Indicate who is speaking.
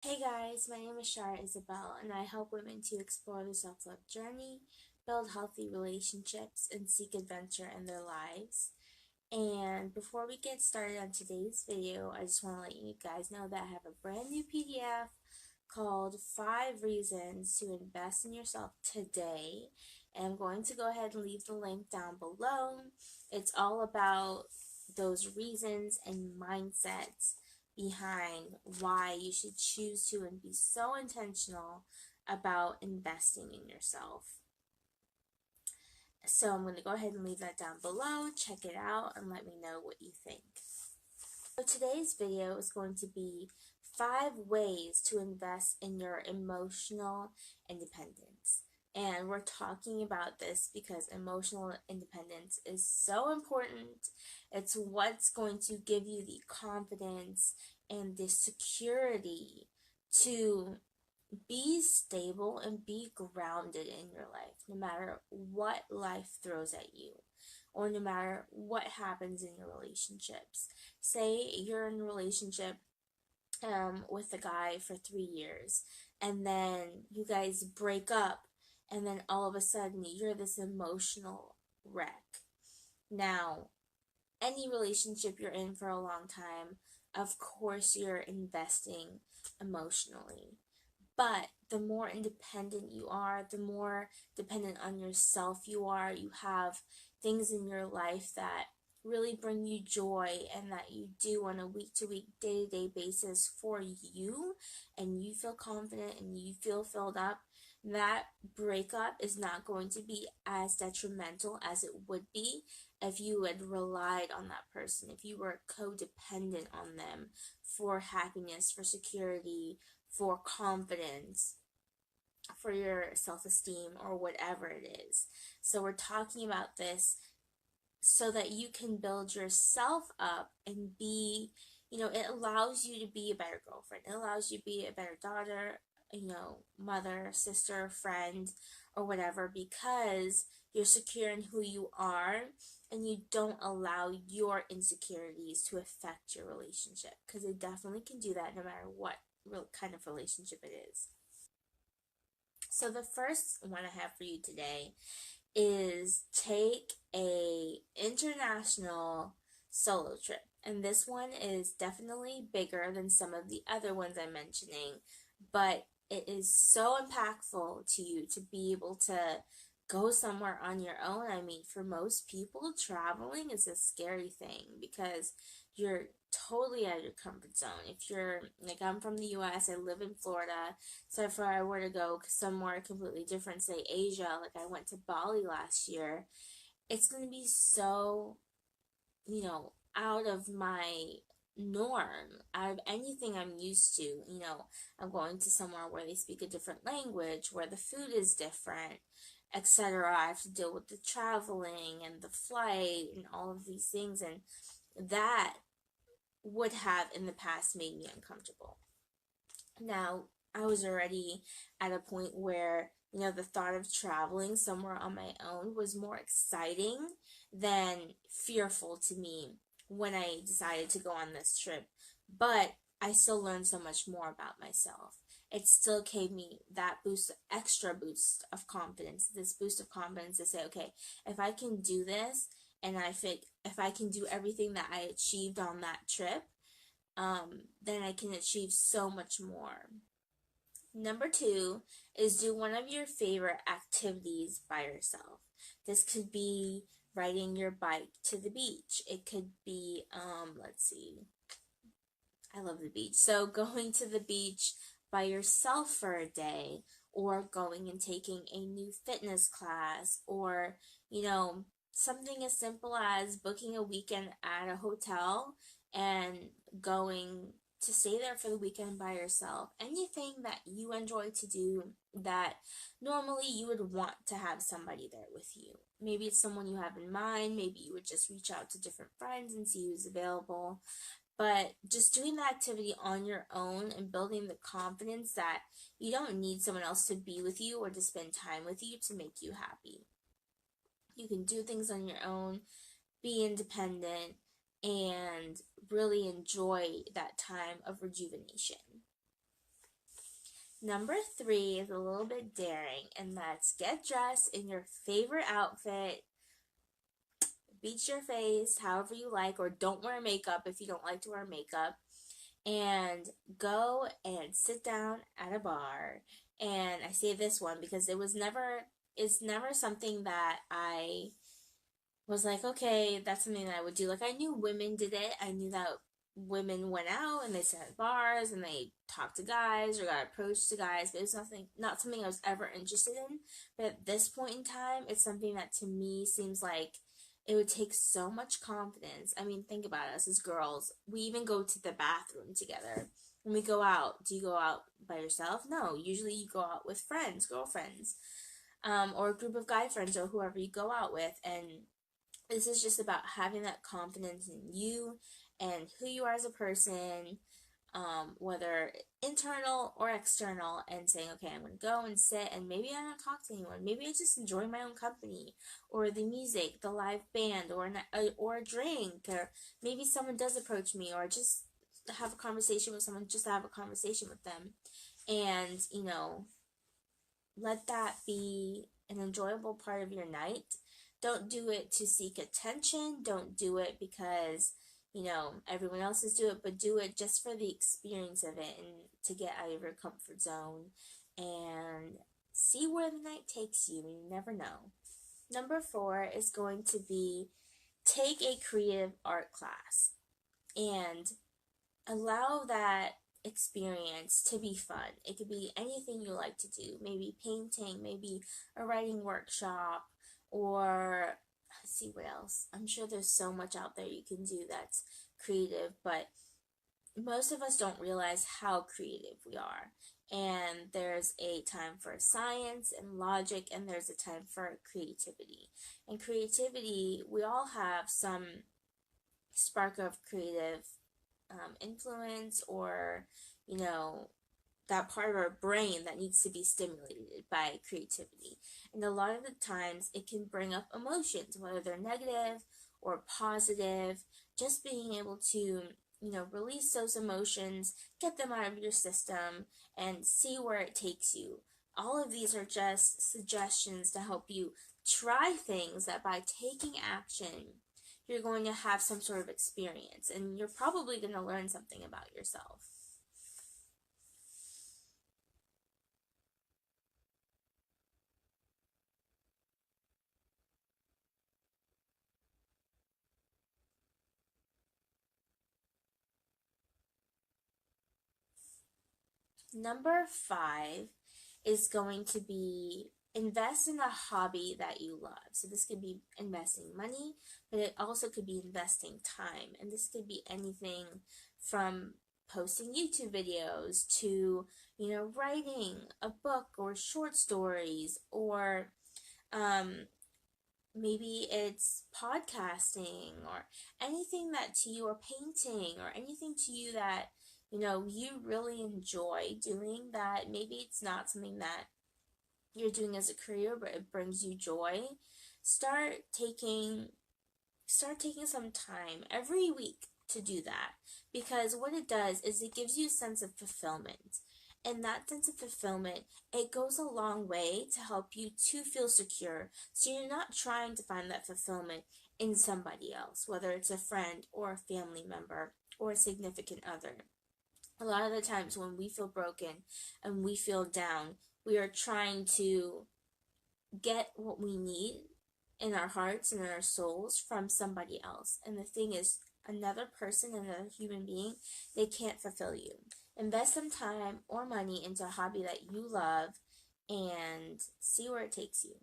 Speaker 1: Hey guys, my name is Shara Isabel, and I help women to explore their self love journey, build healthy relationships, and seek adventure in their lives. And before we get started on today's video, I just want to let you guys know that I have a brand new PDF called 5 Reasons to Invest in Yourself Today. And I'm going to go ahead and leave the link down below. It's all about those reasons and mindsets behind why you should choose to and be so intentional about investing in yourself. So I'm going to go ahead and leave that down below. Check it out and let me know what you think. So today's video is going to be 5 ways to invest in your emotional independence. And we're talking about this because emotional independence is so important. It's what's going to give you the confidence and the security to be stable and be grounded in your life, no matter what life throws at you, or no matter what happens in your relationships. Say you're in a relationship with a guy for 3 years, and then you guys break up, and then all of a sudden you're this emotional wreck. Now, any relationship you're in for a long time, of course you're investing emotionally. But the more independent you are, the more dependent on yourself you are, you have things in your life that really bring you joy and that you do on a week to week, day to day basis for you, and you feel confident and you feel filled up, that breakup is not going to be as detrimental as it would be if you had relied on that person, if you were codependent on them for happiness, for security, for confidence, for your self esteem, or whatever it is. So, we're talking about this so that you can build yourself up and be, it allows you to be a better girlfriend. It allows you to be a better daughter, mother, sister, friend, or whatever, because you're secure in who you are and you don't allow your insecurities to affect your relationship, because they definitely can do that no matter what real kind of relationship it is. So the first one I have for you today is take a international solo trip. And this one is definitely bigger than some of the other ones I'm mentioning, but it is so impactful to you to be able to go somewhere on your own. I mean, for most people, traveling is a scary thing because you're totally out of your comfort zone. If you're like, I'm from the US, I live in Florida, so if I were to go somewhere completely different, say Asia, like I went to Bali last year, it's going to be so, out of my norm, out of anything I'm used to. I'm going to somewhere where they speak a different language, where the food is different, etc. I have to deal with the traveling and the flight and all of these things, and that would have in the past made me uncomfortable. Now, I was already at a point where, the thought of traveling somewhere on my own was more exciting than fearful to me when I decided to go on this trip. But I still learned so much more about myself. It still gave me that boost, extra boost of confidence, this boost of confidence to say, okay, if I can do this, and if I can do everything that I achieved on that trip, then I can achieve so much more. Number 2 is do one of your favorite activities by yourself. This could be riding your bike to the beach. It could be, let's see, I love the beach. So going to the beach by yourself for a day, or going and taking a new fitness class, or, something as simple as booking a weekend at a hotel and going to stay there for the weekend by yourself. Anything that you enjoy to do that normally you would want to have somebody there with you. Maybe it's someone you have in mind. Maybe you would just reach out to different friends and see who's available. But just doing the activity on your own and building the confidence that you don't need someone else to be with you or to spend time with you to make you happy. You can do things on your own, be independent, and really enjoy that time of rejuvenation. Number 3 is a little bit daring, and that's get dressed in your favorite outfit, beach your face however you like, or don't wear makeup if you don't like to wear makeup, and go and sit down at a bar. And I say this one because it's never something that I was like, okay, that's something that I would do. Like, I knew women did it. I knew that women went out and they sat at bars and they talked to guys or got approached to guys, but it was not something I was ever interested in. But at this point in time, it's something that to me seems like it would take so much confidence. I mean, think about us as girls. We even go to the bathroom together. When we go out, do you go out by yourself? No, usually you go out with friends, girlfriends, or a group of guy friends or whoever you go out with. And this is just about having that confidence in you and who you are as a person, whether internal or external, and saying, okay, I'm going to go and sit and maybe I don't talk to anyone. Maybe I just enjoy my own company or the music, the live band, or a drink, or maybe someone does approach me, or just have a conversation with someone, just have a conversation with them. And, let that be an enjoyable part of your night. Don't do it to seek attention. Don't do it because, everyone else is doing it, but do it just for the experience of it and to get out of your comfort zone and see where the night takes you. You never know. Number 4 is going to be take a creative art class and allow that experience to be fun. It could be anything you like to do. Maybe painting, maybe a writing workshop, or let's see what else. I'm sure there's so much out there you can do that's creative, but most of us don't realize how creative we are. And there's a time for science and logic, and there's a time for creativity. And creativity, we all have some spark of creative influence, or that part of our brain that needs to be stimulated by creativity. And a lot of the times it can bring up emotions, whether they're negative or positive. Just being able to release those emotions, get them out of your system, and see where it takes you. All of these are just suggestions to help you try things that by taking action you're going to have some sort of experience, and you're probably going to learn something about yourself. Number 5 is going to be invest in a hobby that you love. So this could be investing money, but it also could be investing time. And this could be anything from posting YouTube videos to, writing a book or short stories, or maybe it's podcasting, or anything that to you, or painting, or anything to you that you really enjoy doing, that maybe it's not something that you're doing as a career, but it brings you joy. Start taking some time every week to do that, because what it does is it gives you a sense of fulfillment. And that sense of fulfillment, it goes a long way to help you to feel secure. So you're not trying to find that fulfillment in somebody else, whether it's a friend or a family member or a significant other. A lot of the times when we feel broken and we feel down, we are trying to get what we need in our hearts and in our souls from somebody else. And the thing is, another person, another human being, they can't fulfill you. Invest some time or money into a hobby that you love and see where it takes you.